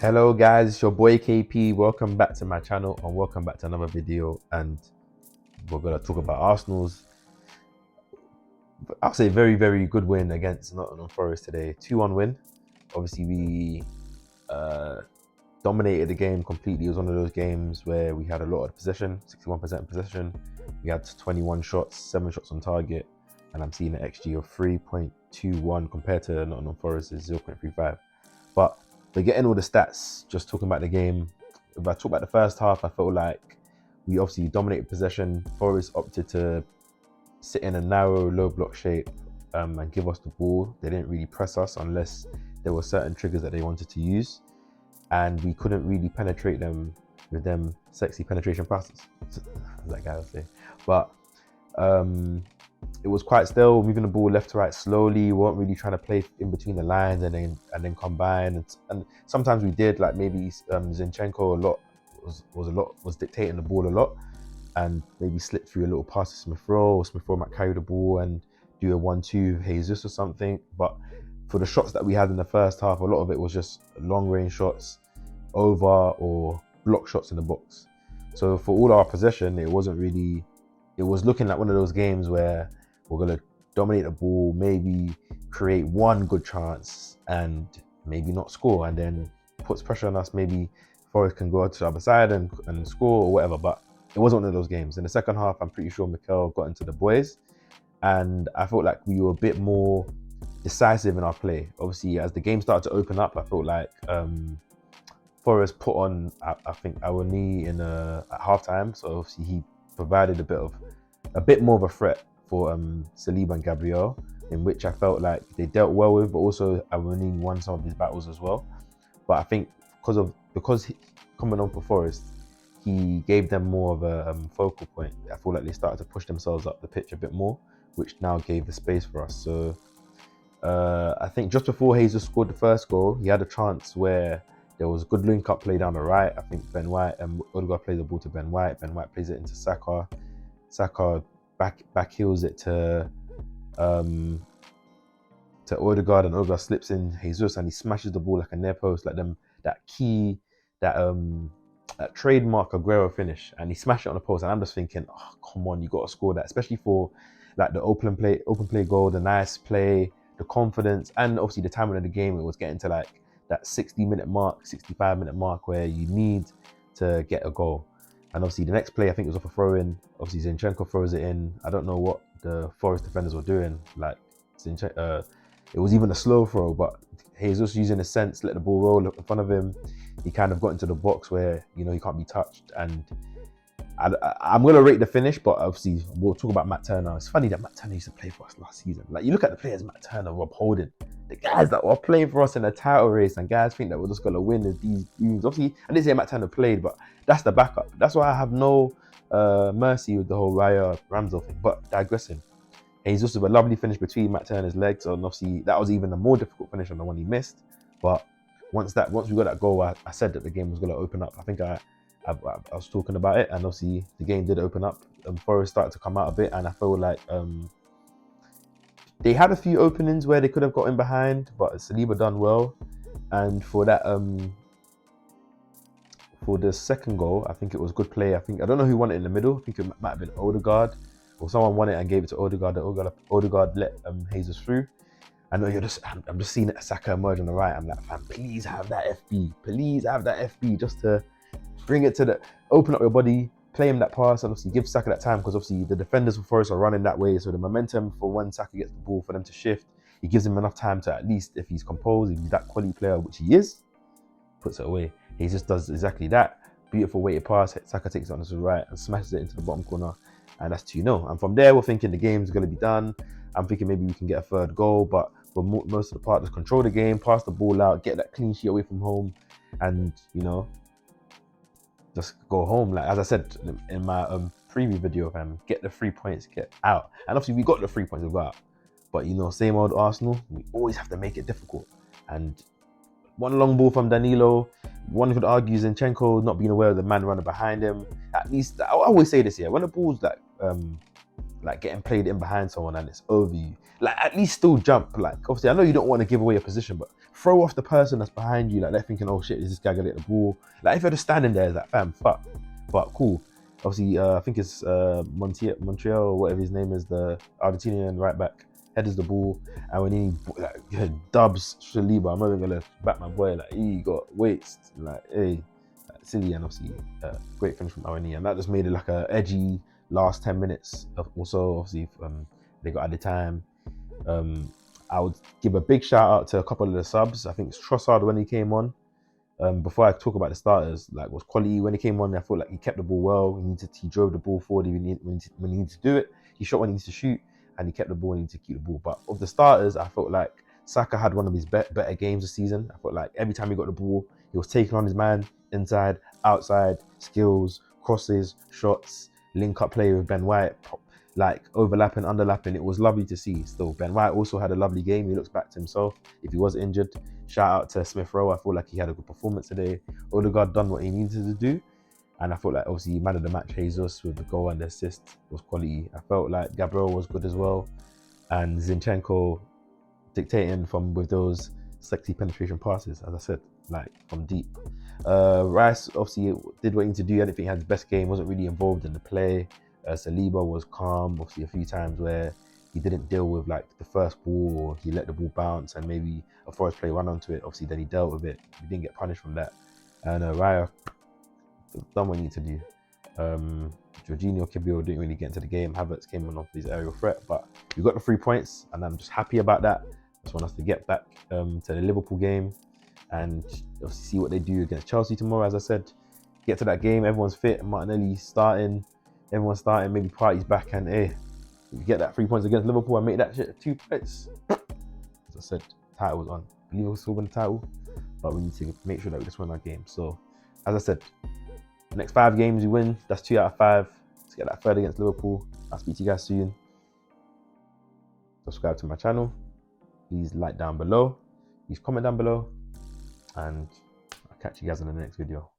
Hello guys, it's your boy KP. Welcome back to my channel and welcome back to another video, and we're going to talk about Arsenal's, I'll say, very good win against Nottingham Forest today. 2-1 win. Obviously we dominated the game completely. It was one of those games where we had a lot of possession, 61% possession. We had 21 shots, 7 shots on target, and I'm seeing an XG of 3.21 compared to Nottingham Forest's 0.35. But getting all the stats, just talking about the game, if I talk about the first half, I felt like we obviously dominated possession. Forest opted to sit in a narrow, low block shape and give us the ball. They didn't really press us unless there were certain triggers that they wanted to use. And we couldn't really penetrate them with them sexy penetration passes, as that guy would say. But it was quite still, moving the ball left to right slowly. We weren't really trying to play in between the lines and then combine. And sometimes we did, like maybe Zinchenko was dictating the ball a lot, and maybe slip through a little pass to Smith Rowe, or Smith Rowe might carry the ball and do a 1-2 Jesus or something. But for the shots that we had in the first half, a lot of it was just long range shots, over or block shots in the box. So for all our possession, it was looking like one of those games where we're going to dominate the ball, maybe create one good chance and maybe not score, and then puts pressure on us. Maybe Forest can go out to the other side and score or whatever. But it wasn't one of those games. In the second half, I'm pretty sure Mikel got into the boys, and I felt like we were a bit more decisive in our play. Obviously, as the game started to open up, I felt like Forest put on, I think, our knee at halftime. So obviously he provided a bit more of a threat for Saliba and Gabriel, in which I felt like they dealt well with, but also Awoniyi won some of his battles as well. But I think because he, coming on for Forest, he gave them more of a focal point. I feel like they started to push themselves up the pitch a bit more, which now gave the space for us. So I think just before Jesus scored the first goal, he had a chance where there was a good link-up play down the right. I think Ben White and Odegaard plays the ball to Ben White. Ben White plays it into Saka. Saka back heels it to Odegaard, and Odegaard slips in Jesus and he smashes the ball like a near post, like that trademark Aguero finish, and he smashed it on the post. And I'm just thinking, oh, come on, you got to score that, especially for like the open play goal, the nice play, the confidence, and obviously the timing of the game. It was getting to like that 60-minute mark, 65-minute mark where you need to get a goal. And obviously the next play, I think it was off a throw-in. Obviously Zinchenko throws it in. I don't know what the Forest defenders were doing. Like it was even a slow throw, but Jesus using a sense, let the ball roll in front of him. He kind of got into the box where, you know, he can't be touched. And I'm going to rate the finish, but obviously we'll talk about Matt Turner. It's funny that Matt Turner used to play for us last season. Like, you look at the players, Matt Turner, Rob Holding, the guys that were playing for us in a title race, and guys think that we're just going to win these games. Obviously, I didn't say Matt Turner played, but that's the backup. That's why I have no mercy with the whole Raya Ramsdale thing. But digressing, he's just a lovely finish between Matt Turner's legs, and obviously that was even a more difficult finish than the one he missed. But once we got that goal, I said that the game was going to open up. I think I was talking about it, and obviously the game did open up. Forest started to come out a bit, and I feel like they had a few openings where they could have got in behind, but Saliba done well. And for that, for the second goal, I think it was good play. I don't know who won it in the middle. I think it might have been Odegaard, or someone won it and gave it to Odegaard. Odegaard let Jesus through. I know I'm just seeing Saka emerge on the right. I'm like, fam, please have that FB. Please have that FB just to bring it to open up your body, play him that pass, and obviously give Saka that time, because obviously the defenders for Forest are running that way. So the momentum for when Saka gets the ball for them to shift, he gives him enough time to, at least if he's composed, if he's that quality player, which he is, puts it away. He just does exactly that. Beautiful weighted pass. Saka takes it on his right and smashes it into the bottom corner. And that's 2-0. And from there, we're thinking the game's going to be done. I'm thinking maybe we can get a third goal, but for most of the part, just control the game, pass the ball out, get that clean sheet away from home, and, you know, just go home. Like, as I said in my preview video, get the 3 points, get out. And obviously we got the 3 points, we got out. But, you know, same old Arsenal, we always have to make it difficult. And one long ball from Danilo, one could argue Zinchenko not being aware of the man running behind him. At least, I always say this here, when the ball's like like getting played in behind someone and it's over you. Like at least still jump. Like obviously I know you don't want to give away your position, but throw off the person that's behind you. Like they're thinking, oh shit, is this guy gonna get the ball? Like if you're just standing there, it's like fam, fuck. But cool. Obviously, I think it's Montreal or whatever his name is, the Argentinian right back, headers the ball, and when he like, dubs Saliba, I'm not even gonna back my boy. Like he got waste, like hey, like, silly, and obviously great finish from Awani, and that just made it like a edgy last 10 minutes. Also, obviously, they got added time. I would give a big shout out to a couple of the subs. I think it's Trossard when he came on. Before I talk about the starters, like was quality when he came on. I felt like he kept the ball well. He drove the ball forward when he needed to do it. He shot when he needed to shoot, and he kept the ball when he needed to keep the ball. But of the starters, I felt like Saka had one of his better games this season. I felt like every time he got the ball, he was taking on his man, inside, outside, skills, crosses, shots, link up play with Ben White, like overlapping, underlapping. It was lovely to see. Still, Ben White also had a lovely game. He looks back to himself. If he was injured, shout out to Smith Rowe. I feel like he had a good performance today. Odegaard done what he needed to do. And I felt like obviously man of the match, Jesus, with the goal and the assist was quality. I felt like Gabriel was good as well. And Zinchenko dictating from with those sexy penetration passes, as I said, like from deep. Rice obviously did what he needed to do. I didn't think he had his best game, wasn't really involved in the play. Saliba was calm, obviously a few times where he didn't deal with like the first ball, or he let the ball bounce and maybe a Forest player run onto it. Obviously then he dealt with it. He didn't get punished from that. And Raya done what he needed to do. Jorginho, Kibio didn't really get into the game. Havertz came on off his aerial threat, but we got the 3 points and I'm just happy about that. Just want us to get back to the Liverpool game and see what they do against Chelsea tomorrow. As I said, get to that game, everyone's fit, Martinelli starting, everyone's starting, maybe Partey's back, and if you get that 3 points against Liverpool and make that shit 2 points, as I said, title was on. I believe we'll still win the title, but we need to make sure that we just win our game. So, as I said, the next 5 games we win, that's 2 out of 5. Let's get that third against Liverpool. I'll speak to you guys soon. Subscribe to my channel. Please like down below. Please comment down below. And I'll catch you guys in the next video.